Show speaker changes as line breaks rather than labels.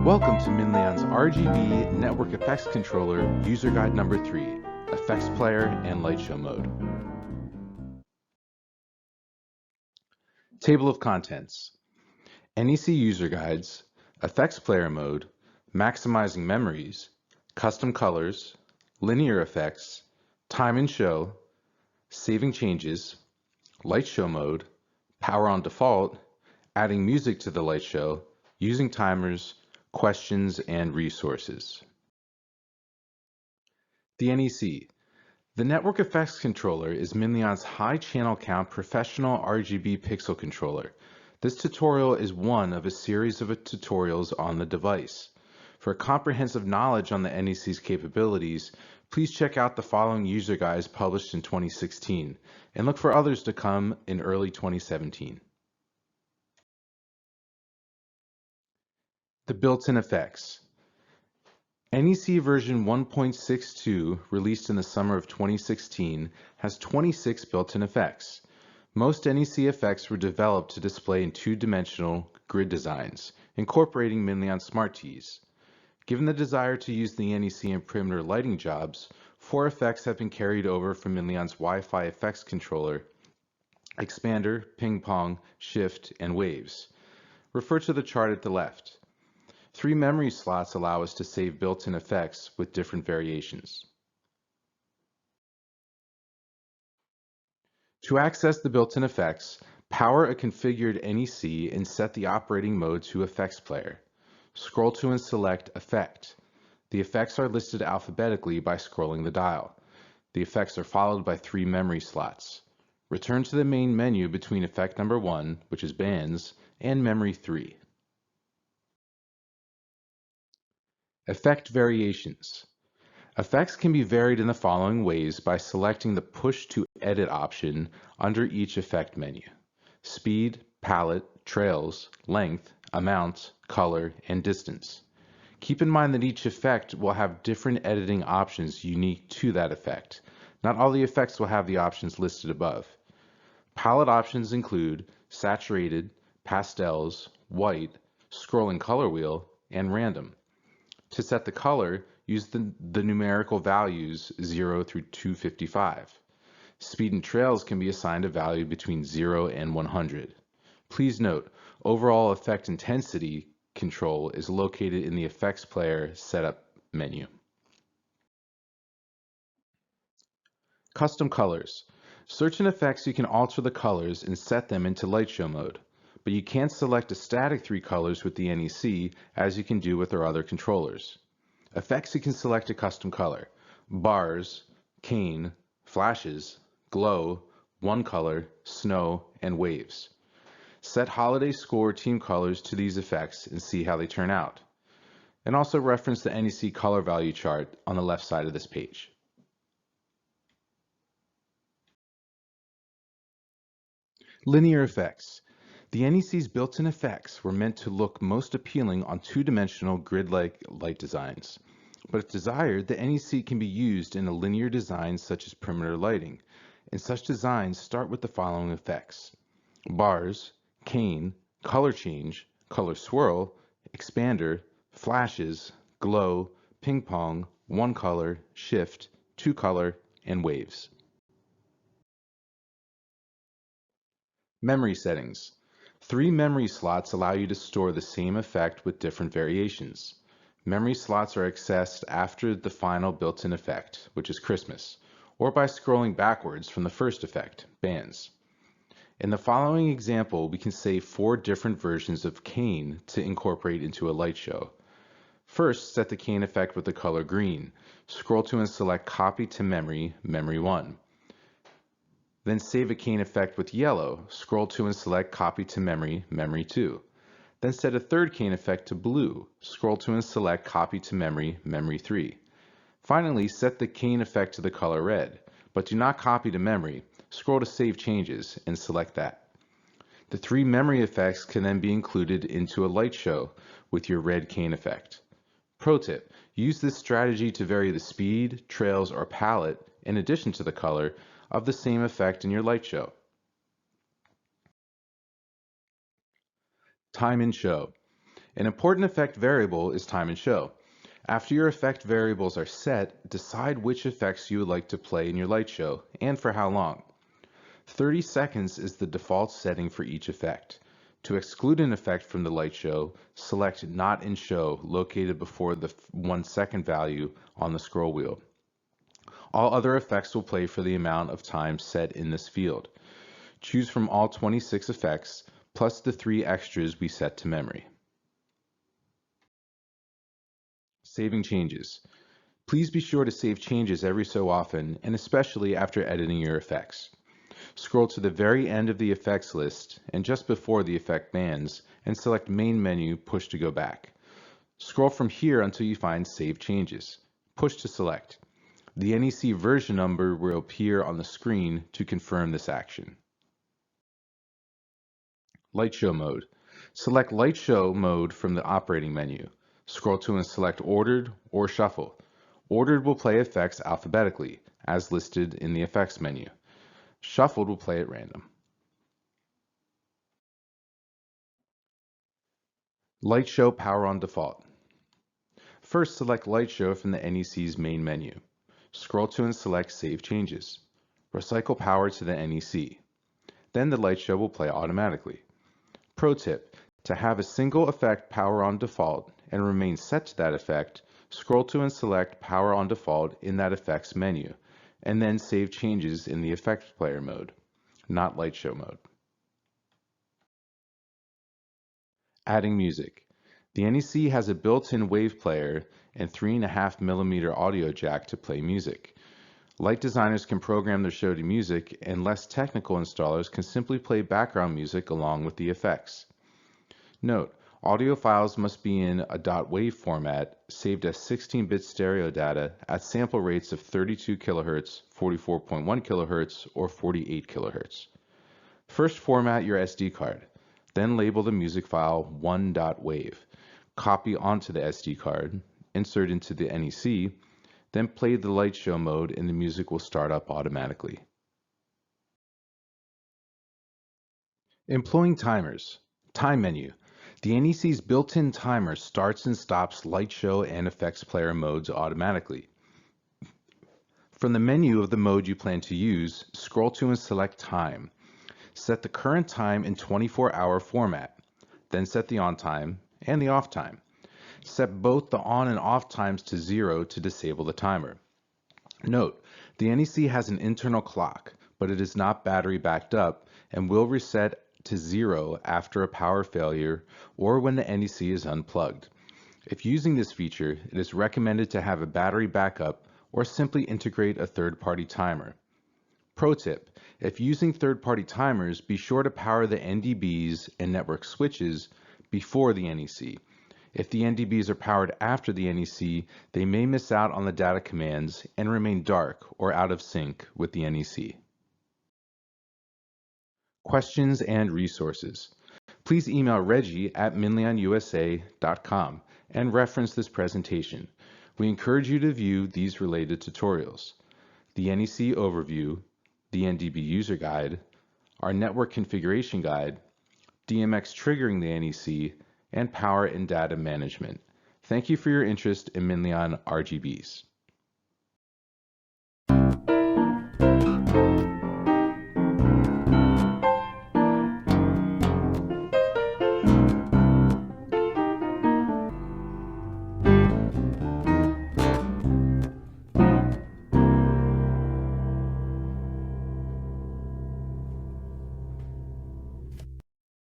Welcome to Minleon's RGB Network Effects Controller User Guide number 3, Effects Player and Light Show Mode. Table of Contents: NEC User Guides, Effects Player Mode, Maximizing Memories, Custom Colors, Linear Effects, Time and Show, Saving Changes, Light Show Mode, Power on Default, Adding Music to the Light Show, Using Timers, Questions and Resources. The NEC. The Network Effects Controller is Minleon's high channel count professional RGB pixel controller. This tutorial is one of a series of tutorials on the device. For comprehensive knowledge on the NEC's capabilities, please check out the following user guides published in 2016 and look for others to come in early 2017. The built-in effects. NEC version 1.62, released in the summer of 2016, has 26 built-in effects. Most NEC effects were developed to display in two-dimensional grid designs, incorporating Minleon Smart Tees. Given the desire to use the NEC in perimeter lighting jobs, 4 effects have been carried over from Minleon's Wi-Fi effects controller: Expander, Ping Pong, Shift, and Waves. Refer to the chart at the left. 3 memory slots allow us to save built-in effects with different variations. To access the built-in effects, power a configured NEC and set the operating mode to Effects Player. Scroll to and select Effect. The effects are listed alphabetically by scrolling the dial. The effects are followed by 3 memory slots. Return to the main menu between effect number 1, which is Bands, and memory 3. Effect variations. Effects can be varied in the following ways by selecting the Push to Edit option under each effect menu: speed, palette, trails, length, amount, color, and distance. Keep in mind that each effect will have different editing options unique to that effect. Not all the effects will have the options listed above. Palette options include saturated, pastels, white, scrolling color wheel, and random. To set the color, use the numerical values 0 through 255. Speed and trails can be assigned a value between 0 and 100. Please note, overall effect intensity control is located in the Effects Player Setup menu. Custom colors. Search in Effects, you can alter the colors and set them into Light Show mode, but you can't select a static 3 colors with the NEC as you can do with our other controllers. Effects, you can select a custom color: bars, cane, flashes, glow, one color, snow, and waves. Set holiday score team colors to these effects and see how they turn out. And also reference the NEC color value chart on the left side of this page. Linear effects. The NEC's built-in effects were meant to look most appealing on two-dimensional grid-like light designs. But if desired, the NEC can be used in a linear design such as perimeter lighting, and such designs start with the following effects: bars, cane, color change, color swirl, expander, flashes, glow, ping pong, one color, shift, two color, and waves. Memory settings. 3 memory slots allow you to store the same effect with different variations. Memory slots are accessed after the final built-in effect, which is Christmas, or by scrolling backwards from the first effect, Bands. In the following example, we can save 4 different versions of cane to incorporate into a light show. First, set the cane effect with the color green. Scroll to and select Copy to Memory, Memory 1. Then save a cane effect with yellow. Scroll to and select Copy to Memory, Memory 2. Then set a third cane effect to blue. Scroll to and select Copy to Memory, Memory 3. Finally, set the cane effect to the color red, but do not copy to memory. Scroll to Save Changes and select that. The 3 memory effects can then be included into a light show with your red cane effect. Pro tip: use this strategy to vary the speed, trails, or palette, in addition to the color, of the same effect in your light show. Time and show. An important effect variable is time and show. After your effect variables are set, decide which effects you would like to play in your light show and for how long. 30 seconds is the default setting for each effect. To exclude an effect from the light show, select Not in Show located before the 1 second value on the scroll wheel. All other effects will play for the amount of time set in this field. Choose from all 26 effects, plus the 3 extras we set to memory. Saving changes. Please be sure to save changes every so often, and especially after editing your effects. Scroll to the very end of the effects list and just before the effect bands, and select Main Menu, push to go back. Scroll from here until you find Save Changes. Push to select. The NEC version number will appear on the screen to confirm this action. Light Show Mode. Select Light Show Mode from the operating menu. Scroll to and select Ordered or Shuffle. Ordered will play effects alphabetically, as listed in the effects menu. Shuffled will play at random. Light Show Power on Default. First, select Light Show from the NEC's main menu. Scroll to and select Save Changes. Recycle power to the NEC. Then the light show will play automatically. Pro tip: to have a single effect power on default and remain set to that effect, scroll to and select Power on Default in that effect's menu, and then save changes in the effects player mode, not light show mode. Adding music. The NEC has a built-in wave player and 3.5mm audio jack to play music. Light designers can program their show to music, and less technical installers can simply play background music along with the effects. Note: audio files must be in a .wav format, saved as 16-bit stereo data at sample rates of 32 kHz, 44.1 kHz, or 48 kHz. First, format your SD card. Then label the music file 1.wav. Copy onto the SD card, insert into the NEC, then play the light show mode and the music will start up automatically. Employing timers. Time menu. The NEC's built-in timer starts and stops light show and effects player modes automatically. From the menu of the mode you plan to use, scroll to and select Time. Set the current time in 24-hour format. Then set the on time and the off time. Set both the on and off times to 0 to disable the timer. Note: the NEC has an internal clock, but it is not battery backed up and will reset to 0 after a power failure or when the NEC is unplugged. If using this feature, it is recommended to have a battery backup or simply integrate a third-party timer. Pro tip: if using third-party timers, be sure to power the NDBs and network switches before the NEC. If the NDBs are powered after the NEC, they may miss out on the data commands and remain dark or out of sync with the NEC. Questions and resources. Please email reggie@minleonusa.com and reference this presentation. We encourage you to view these related tutorials: the NEC overview, the NDB user guide, our network configuration guide, DMX triggering the NEC, and power and data management. Thank you for your interest in Minleon RGBs.